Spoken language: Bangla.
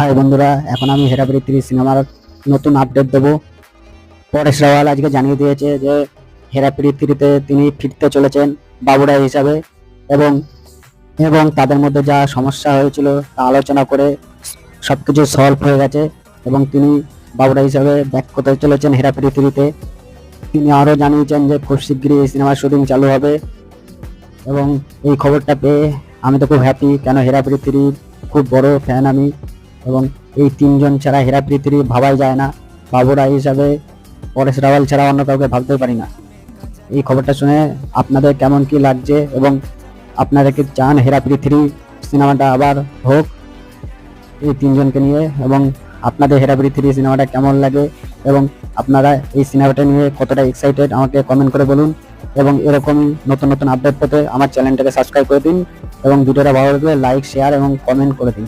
হাই বন্ধুরা, এখন আমি হেরাফেরি 3 সিনেমার নতুন আপডেট দেবো। পরেশ রাওয়াল আজকে জানিয়ে দিয়েছে যে হেরাফেরি 3-তে তিনি ফিরতে চলেছেন বাবুরাই হিসাবে, এবং এবং তাদের মধ্যে যা সমস্যা হয়েছিল তা আলোচনা করে সবকিছু সলভ হয়ে গেছে এবং তিনি বাবুরাই হিসাবে ব্যাক করতে চলেছেন হেরাফেরি 3-তে। তিনি আরও জানিয়েছেন যে খুব শীঘ্রই এই সিনেমার শুটিং চালু হবে, এবং এই খবরটা পেয়ে আমি তো খুব হ্যাপি, কেন হেরাফেরি 3 খুব বড় ফ্যান আমি, এবং এই তিনজন ছাড়া হেরাফেরি 3 ভাবাই যায় না। বাবুরাই হিসাবে পরেশ রাওয়াল ছাড়া অন্য কাউকে ভাবতেই পারি না। এই খবরটা শুনে আপনাদের কেমন কি লাগছে, এবং আপনারা কি চান হেরাফেরি 3 সিনেমাটা আবার হোক এই তিনজনকে নিয়ে, এবং আপনাদের হেরাফেরি 3 সিনেমাটা কেমন লাগে, এবং আপনারা এই সিনেমাটা নিয়ে কতটা এক্সাইটেড আমাকে কমেন্ট করে বলুন। এবং এরকম নতুন নতুন আপডেট পেতে আমার চ্যানেলটাকে সাবস্ক্রাইব করে দিন, এবং ভিডিওটা ভালো লাগলে লাইক, শেয়ার এবং কমেন্ট করে দিন।